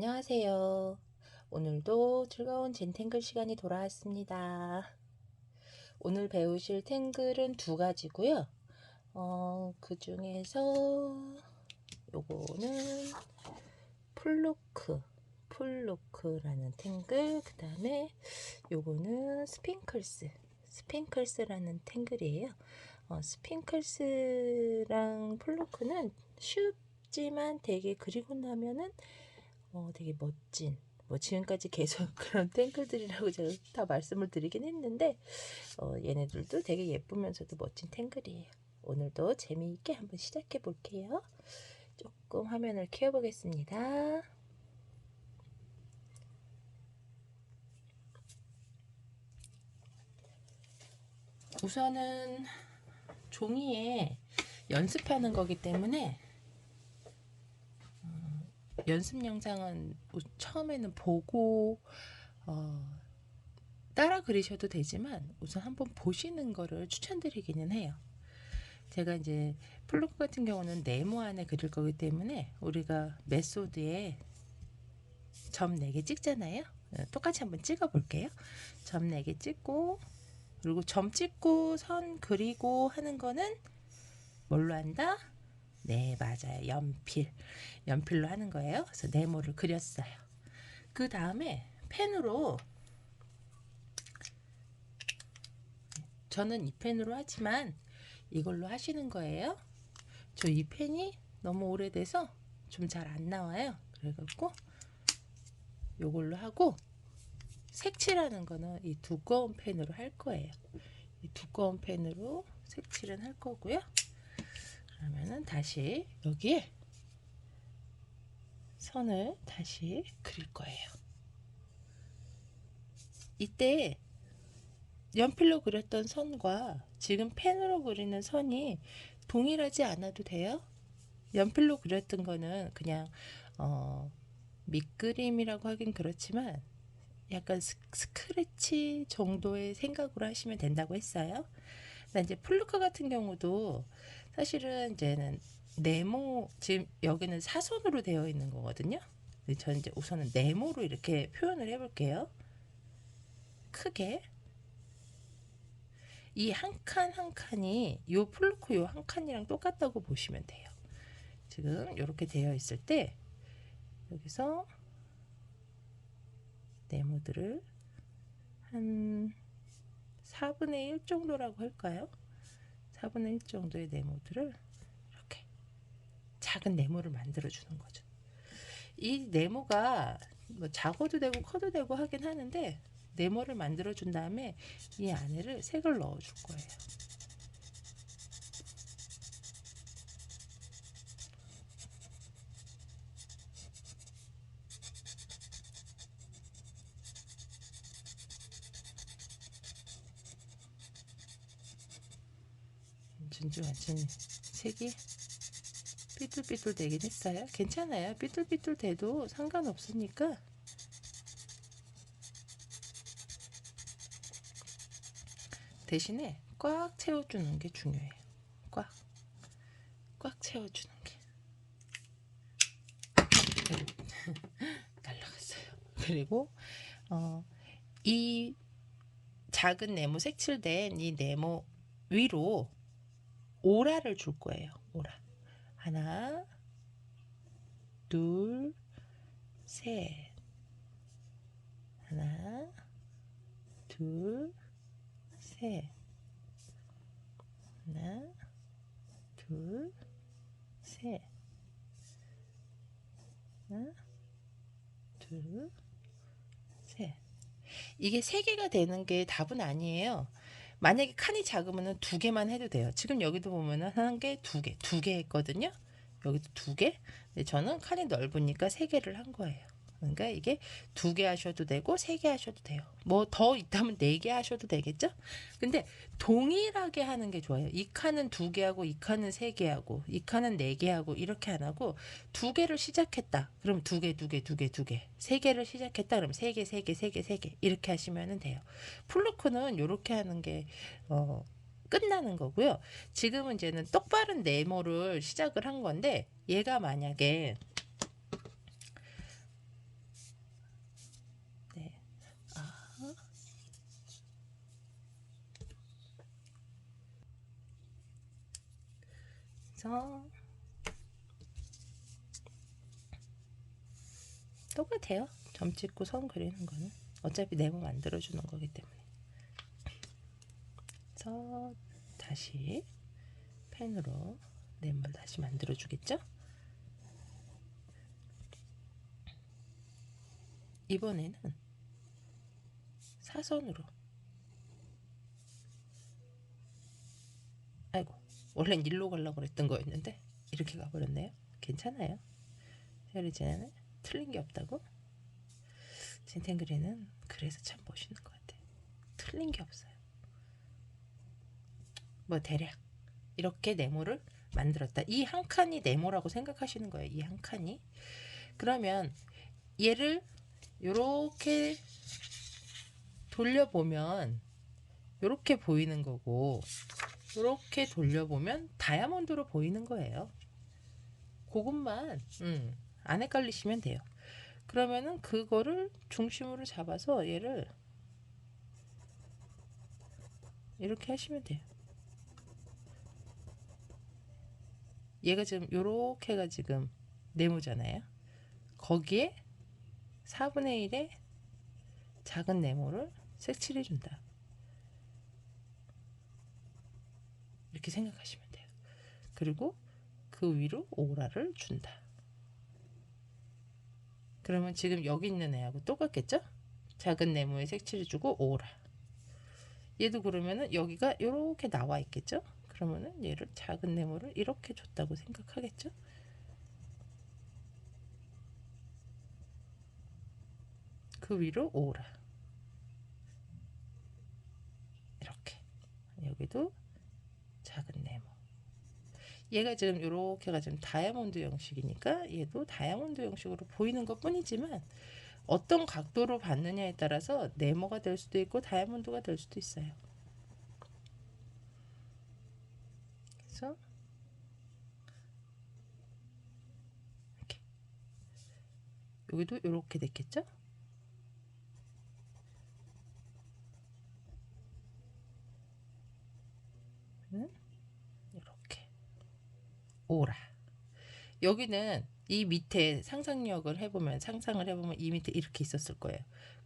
안녕하세요. 오늘도 즐거운 젠탱글 시간이 돌아왔습니다. 오늘 배우실 탱글은 두 가지고요. 그 중에서 요거는 플루크라는 탱글, 그 다음에 요거는 스핑클스라는 탱글이에요. 스핑클스랑 플루크는 쉽지만 되게 그리고 나면은 되게 멋진, 지금까지 계속 그런 탱글들이라고 제가 다 말씀을 드리긴 했는데, 얘네들도 되게 예쁘면서도 멋진 탱글이에요. 오늘도 재미있게 한번 시작해 볼게요. 조금 화면을 키워보겠습니다. 우선은 종이에 연습하는 거기 때문에 연습 영상은 처음에는 보고 따라 그리셔도 되지만 우선 한번 보시는 거를 추천드리기는 해요. 제가 이제 플루크 같은 경우는 네모 안에 그릴 거기 때문에 우리가 메소드에 점 4개 찍잖아요. 똑같이 한번 찍어 볼게요. 점 4개 찍고, 그리고 점 찍고 선 그리고 하는 거는 뭘로 한다? 네, 맞아요. 연필로 하는 거예요. 그래서 네모를 그렸어요. 그 다음에 펜으로, 저는 이 펜으로 하지만 이걸로 하시는 거예요. 저 이 펜이 너무 오래돼서 좀 잘 안 나와요. 그래갖고 요걸로 하고, 색칠하는 거는 이 두꺼운 펜으로 할 거예요. 이 두꺼운 펜으로 색칠은 할 거고요. 그러면은 다시 여기에 선을 다시 그릴 거예요. 이때 연필로 그렸던 선과 지금 펜으로 그리는 선이 동일하지 않아도 돼요. 연필로 그렸던 거는 그냥 밑그림이라고 하긴 그렇지만 약간 스크래치 정도의 생각으로 하시면 된다고 했어요. 근데 이제 플루크 같은 경우도 사실은 이제는 네모, 지금 여기는 사선으로 되어 있는 거거든요. 저는 이제 우선은 네모로 이렇게 표현을 해볼게요. 크게 이 한 칸 한 칸이 요 플루크 요 한 칸이랑 똑같다고 보시면 돼요. 지금 이렇게 되어 있을 때 여기서 네모들을 한 4분의 1 정도라고 할까요? 4분의 1 정도의 네모들을 이렇게 작은 네모를 만들어 주는 거죠. 이 네모가 뭐 작아도 되고 커도 되고 하긴 하는데, 네모를 만들어 준 다음에 이 안에를 색을 넣어 줄 거예요. 완전히 색이 삐뚤삐뚤 되긴 했어요. 괜찮아요. 삐뚤삐뚤 돼도 상관없으니까. 대신에 꽉 채워주는 게 중요해요. 꽉 채워주는 게. 날라갔어요. 그리고 이 작은 네모 색칠된 이 네모 위로 오라를 줄 거예요. 오라. 하나, 둘, 셋. 하나, 둘, 셋. 하나, 둘, 셋. 하나, 둘, 셋. 이게 3개가 되는 게 답은 아니에요. 만약에 칸이 작으면 2개만 해도 돼요. 지금 여기도 보면은 1개, 2개, 2개 했거든요. 여기도 2개. 근데 저는 칸이 넓으니까 3개를 한 거예요. 그러니까 이게 2개 하셔도 되고 3개 하셔도 돼요. 뭐 더 있다면 4개 하셔도 되겠죠? 근데 동일하게 하는 게 좋아요. 이 칸은 2개 하고 이 칸은 3개 하고 이 칸은 4개 하고 이렇게 안 하고, 2개를 시작했다. 그럼 2개, 2개, 2개, 2개. 3개를 시작했다. 그럼 3개, 3개, 3개, 3개. 이렇게 하시면 돼요. 플루크는 이렇게 하는 게 끝나는 거고요. 지금은 이제는 똑바른 네모를 시작을 한 건데, 얘가 만약에 그래서 똑같아요. 점 찍고 선 그리는 거는 어차피 네모 만들어주는 거기 때문에. 그래서 다시 펜으로 네모를 다시 만들어주겠죠? 이번에는 사선으로. 아이고, 원래는 일로 가려고 그랬던 거였는데 이렇게 가버렸네요. 괜찮아요. 헤어리젠에는 틀린 게 없다고? 젠텐그린은 그래서 참 멋있는 것 같아요. 틀린 게 없어요. 뭐 대략 이렇게 네모를 만들었다. 이 한 칸이 네모라고 생각하시는 거예요. 이 한 칸이. 그러면 얘를 이렇게 돌려보면 이렇게 보이는 거고, 이렇게 돌려보면 다이아몬드로 보이는 거예요. 그것만 안 헷갈리시면 돼요. 그러면은 그거를 중심으로 잡아서 얘를 이렇게 하시면 돼요. 얘가 지금 요렇게가 지금 네모잖아요. 거기에 4분의 1의 작은 네모를 색칠해 준다. 이렇게 생각하시면 돼요. 그리고 그 위로 오라를 준다. 그러면 지금 여기 있는 애하고 똑같겠죠? 작은 네모에 색칠해 주고 오라. 얘도 그러면은 여기가 이렇게 나와 있겠죠? 그러면은 얘를 작은 네모를 이렇게 줬다고 생각하겠죠? 그 위로 오라. 이렇게. 여기도 작은 네모. 얘가 지금 이렇게가 지금 다이아몬드 형식이니까 얘도 다이아몬드 형식으로 보이는 것 뿐이지만 어떤 각도로 봤느냐에 따라서 네모가 될 수도 있고 다이아몬드가 될 수도 있어요. 그래서 이렇게 여기도 이렇게 됐겠죠? 이렇게 오라. 여기는 이 밑에 상상력을 해보면 상상을 해보면 이 밑에 이렇게 있었을 거예요.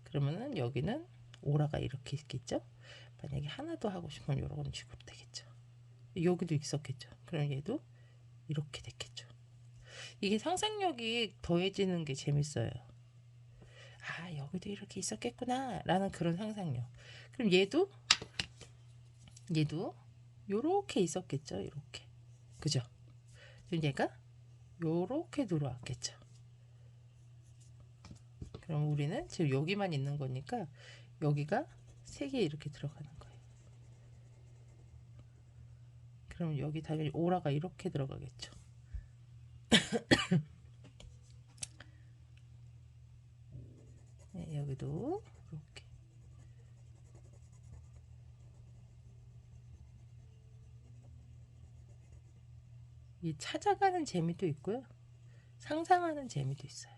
그러면은 여기는 오라가 이렇게 있겠죠? 만약에 하나 더 하고 싶으면 이런 식으로 되겠죠. 여기도 있었겠죠. 그럼 얘도 이렇게 됐겠죠. 이게 상상력이 더해지는 게 재밌어요. 아, 여기도 이렇게 있었겠구나 라는 그런 상상력. 그럼 얘도 요렇게 있었겠죠. 이렇게. 그죠? 그럼 얘가 요렇게 들어왔겠죠. 그럼 우리는 지금 여기만 있는 거니까 여기가 3개 이렇게 들어가는 거예요. 그럼 여기 당연히 오라가 이렇게 들어가겠죠. 네, 여기도 이렇게. 이 찾아가는 재미도 있고요. 상상하는 재미도 있어요.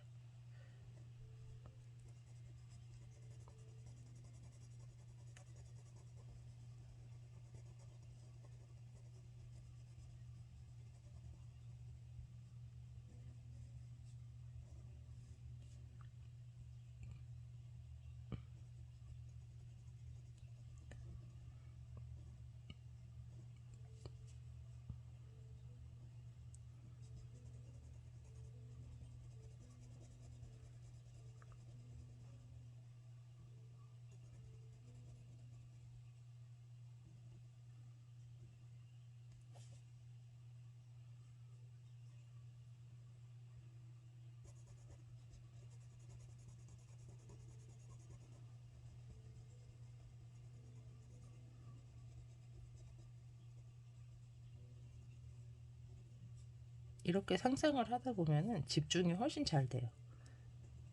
이렇게 상상을 하다 보면은 집중이 훨씬 잘 돼요.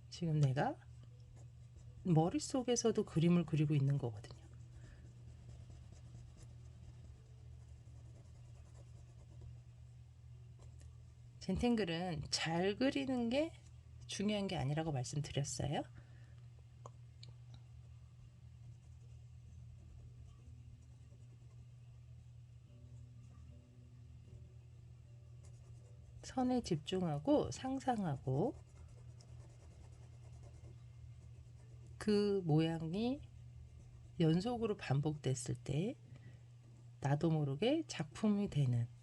지금 내가 머릿속에서도 그림을 그리고 있는 거거든요. 젠탱글은 잘 그리는 게 중요한 게 아니라고 말씀드렸어요. 선에 집중하고 상상하고 그 모양이 연속으로 반복됐을 때 나도 모르게 작품이 되는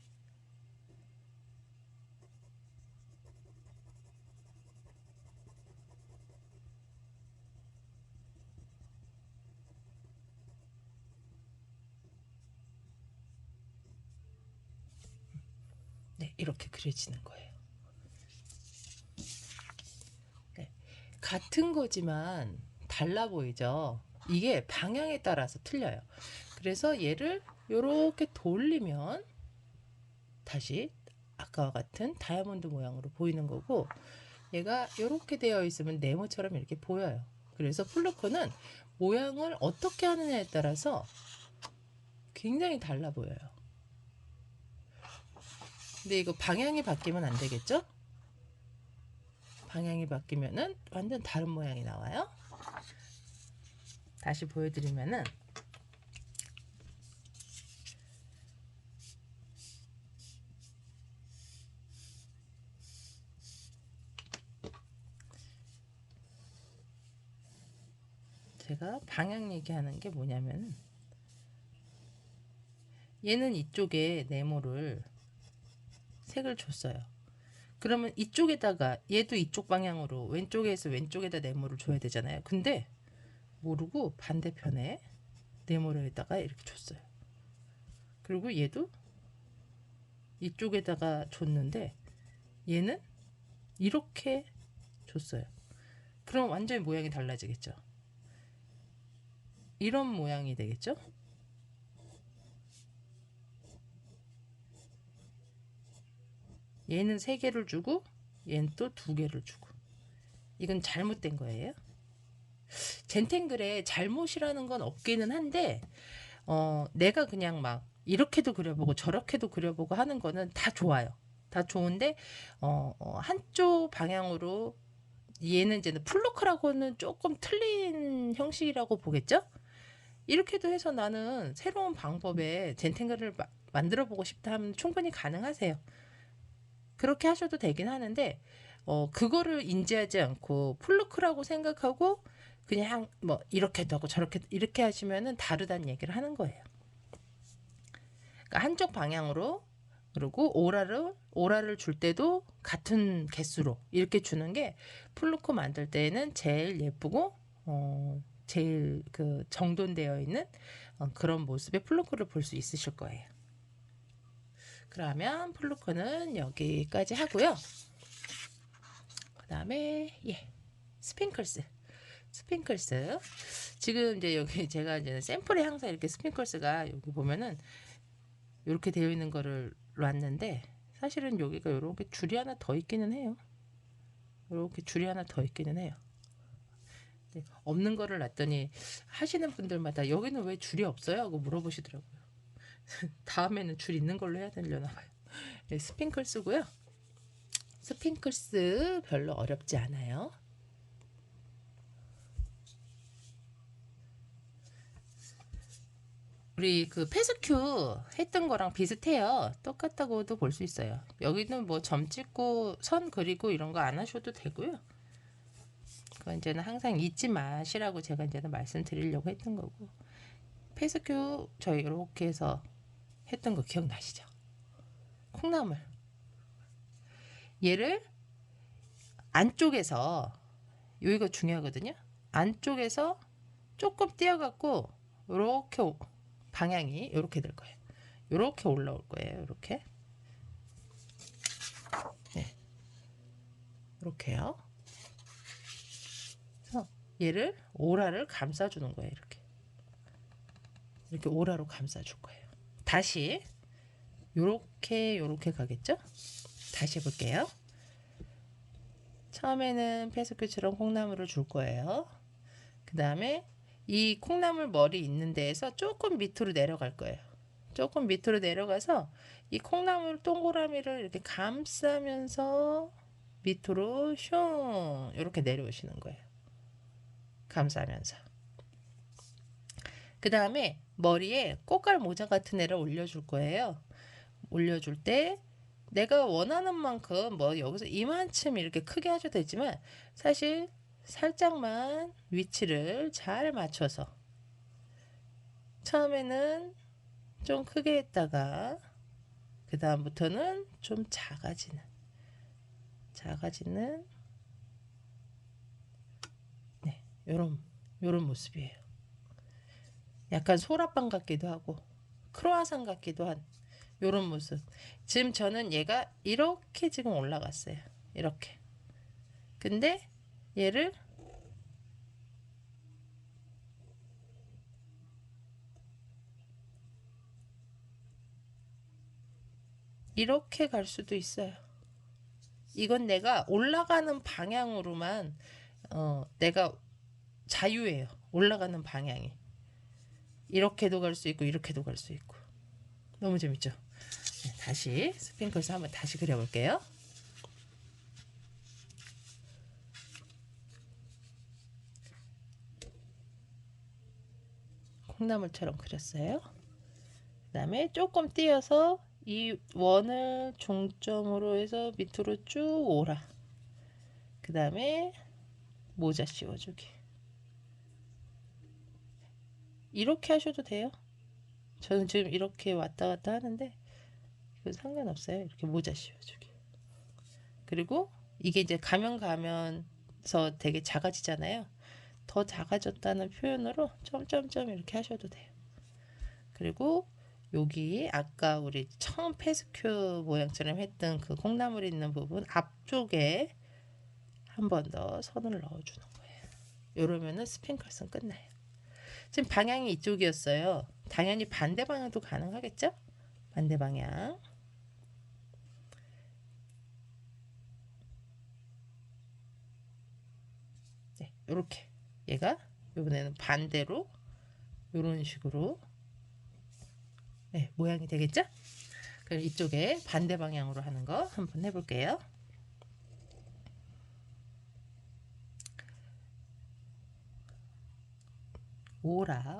네, 이렇게 그려지는 거예요. 네, 같은 거지만 달라 보이죠? 이게 방향에 따라서 틀려요. 그래서 얘를 이렇게 돌리면 다시 아까와 같은 다이아몬드 모양으로 보이는 거고, 얘가 이렇게 되어 있으면 네모처럼 이렇게 보여요. 그래서 플루크는 모양을 어떻게 하느냐에 따라서 굉장히 달라 보여요. 근데 이거 방향이 바뀌면 안 되겠죠? 방향이 바뀌면은 완전 다른 모양이 나와요. 다시 보여드리면은 제가 방향 얘기하는 게 뭐냐면, 얘는 이쪽에 네모를 색을 줬어요. 그러면 이쪽에다가 얘도 이쪽 방향으로 왼쪽에서 왼쪽에다 네모를 줘야 되잖아요. 근데 모르고 반대편에 네모를에다가 이렇게 줬어요. 그리고 얘도 이쪽에다가 줬는데 얘는 이렇게 줬어요. 그럼 완전히 모양이 달라지겠죠. 이런 모양이 되겠죠. 얘는 3개를 주고 얘는 또 2개를 주고, 이건 잘못된 거예요. 젠탱글에 잘못이라는 건 없기는 한데 내가 그냥 막 이렇게도 그려보고 저렇게도 그려보고 하는 거는 다 좋아요. 다 좋은데 한쪽 방향으로 얘는 이제 플루크라고는 조금 틀린 형식이라고 보겠죠? 이렇게도 해서 나는 새로운 방법에 젠탱글을 만들어 보고 싶다 하면 충분히 가능하세요. 그렇게 하셔도 되긴 하는데 그거를 인지하지 않고 플루크라고 생각하고 그냥 뭐 이렇게도 하고 저렇게 이렇게 하시면은 다르다는 얘기를 하는 거예요. 그러니까 한쪽 방향으로, 그리고 오라를 줄 때도 같은 개수로 이렇게 주는 게 플루크 만들 때는 제일 예쁘고 제일 그 정돈되어 있는 그런 모습의 플루크를 볼 수 있으실 거예요. 그러면 플루크는 여기까지 하고요. 그 다음에 스핑클스. 지금 이제 여기 제가 이제 샘플에 항상 이렇게 스핑클스가 여기 보면은 이렇게 되어 있는 거를 놨는데, 사실은 여기가 이렇게 줄이 하나 더 있기는 해요. 이렇게 줄이 하나 더 있기는 해요. 없는 거를 놨더니 하시는 분들마다 여기는 왜 줄이 없어요? 하고 물어보시더라고요. 다음에는 줄 있는 걸로 해야 되려나 봐요. 네, 스핑클스고요. 스핑클스 별로 어렵지 않아요. 우리 그 페스큐 했던 거랑 비슷해요. 똑같다고도 볼 수 있어요. 여기는 뭐 점 찍고 선 그리고 이런 거 안 하셔도 되고요. 그건 이제는 항상 잊지 마시라고 제가 이제는 말씀드리려고 했던 거고, 페스큐 저희 이렇게 해서 했던 거 기억나시죠? 콩나물. 얘를 안쪽에서, 여기가 중요하거든요. 안쪽에서 조금 띄어갖고 이렇게 방향이 이렇게 될 거예요. 이렇게 올라올 거예요. 이렇게. 네. 이렇게요. 그래서 얘를 오라를 감싸주는 거예요. 이렇게 오라로 감싸줄 거예요. 다시 요렇게 가겠죠? 다시 해볼게요. 처음에는 페스큐처럼 콩나물을 줄 거예요. 그 다음에 이 콩나물 머리 있는 데에서 조금 밑으로 내려갈 거예요. 조금 밑으로 내려가서 이 콩나물 동그라미를 이렇게 감싸면서 밑으로 슝 이렇게 내려오시는 거예요. 감싸면서. 그 다음에 머리에 꽃갈 모자 같은 애를 올려줄 거예요. 올려줄 때 내가 원하는 만큼 뭐 여기서 이만큼 이렇게 크게 하셔도 되지만 사실 살짝만 위치를 잘 맞춰서 처음에는 좀 크게 했다가 그 다음부터는 좀 작아지는 네, 요런 모습이에요. 약간 소라빵 같기도 하고 크로아상 같기도 한 요런 모습. 지금 저는 얘가 이렇게 지금 올라갔어요. 이렇게. 근데 얘를 이렇게 갈 수도 있어요. 이건 내가 올라가는 방향으로만 내가 자유예요. 올라가는 방향이. 이렇게도 갈 수 있고 이렇게도 갈 수 있고. 너무 재밌죠? 네, 다시 스핑크스 한번 다시 그려볼게요. 콩나물처럼 그렸어요. 그 다음에 조금 띄어서 이 원을 중점으로 해서 밑으로 쭉 오라. 그 다음에 모자 씌워주기. 이렇게 하셔도 돼요. 저는 지금 이렇게 왔다 갔다 하는데 이거 상관없어요. 이렇게 모자 씌워주기. 그리고 이게 이제 가면 가면서 되게 작아지잖아요. 더 작아졌다는 표현으로 점점점 이렇게 하셔도 돼요. 그리고 여기 아까 우리 처음 페스큐 모양처럼 했던 그 콩나물 있는 부분 앞쪽에 한 번 더 선을 넣어주는 거예요. 이러면은 스핑클스는 끝나요. 지금 방향이 이쪽이었어요. 당연히 반대 방향도 가능하겠죠? 반대 방향. 네, 이렇게 얘가 이번에는 반대로 이런 식으로 네, 모양이 되겠죠? 그럼 이쪽에 반대 방향으로 하는 거 한번 해볼게요.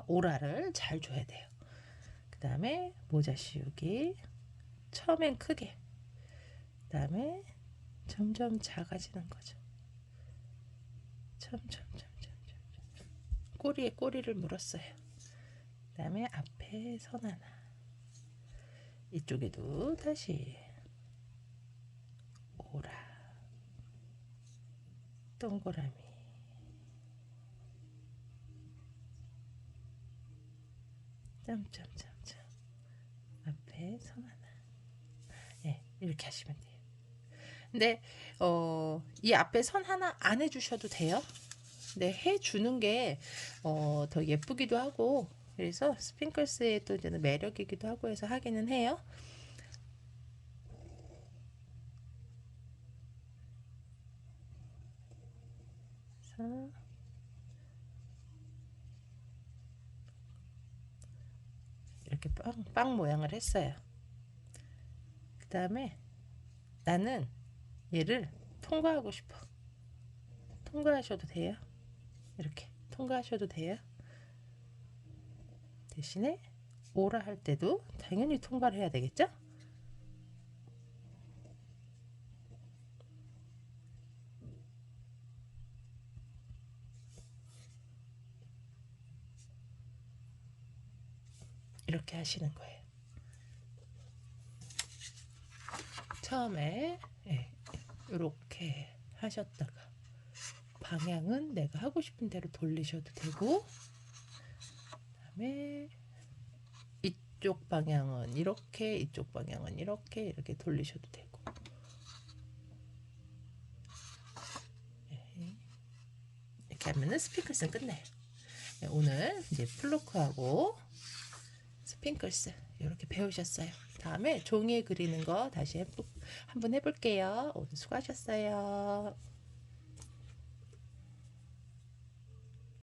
오라를 잘 줘야 돼요. 그 다음에 모자 씌우기. 처음엔 크게. 그 다음에 점점 작아지는 거죠. 점점. 꼬리에 꼬리를 물었어요. 그 다음에 앞에 선 하나. 이쪽에도 다시 오라. 동그라미. 점점점점. 앞에 선 하나. 네, 이렇게 하시면 돼요. 근데 이 앞에 선 하나 안 해주셔도 돼요. 네, 해주는 게 더 예쁘기도 하고 그래서 스핑클스의 또 이제는 매력이기도 하고 해서 하기는 해요. 그래서 이렇게 빵 모양을 했어요. 그 다음에 나는 얘를 통과하고 싶어. 통과하셔도 돼요. 이렇게 통과하셔도 돼요. 대신에 오라 할 때도 당연히 통과를 해야 되겠죠? 이렇게 하시는 거예요. 처음에 이렇게 하셨다가 방향은 내가 하고 싶은 대로 돌리셔도 되고 그다음에 이쪽 방향은 이렇게 이쪽 방향은 이렇게 돌리셔도 되고 이렇게 하면은 스핑클스는 끝나요. 오늘 이제 플로크하고 스핑클스 이렇게 배우셨어요. 다음에 종이에 그리는 거 다시 한번 해볼게요. 오늘 수고하셨어요.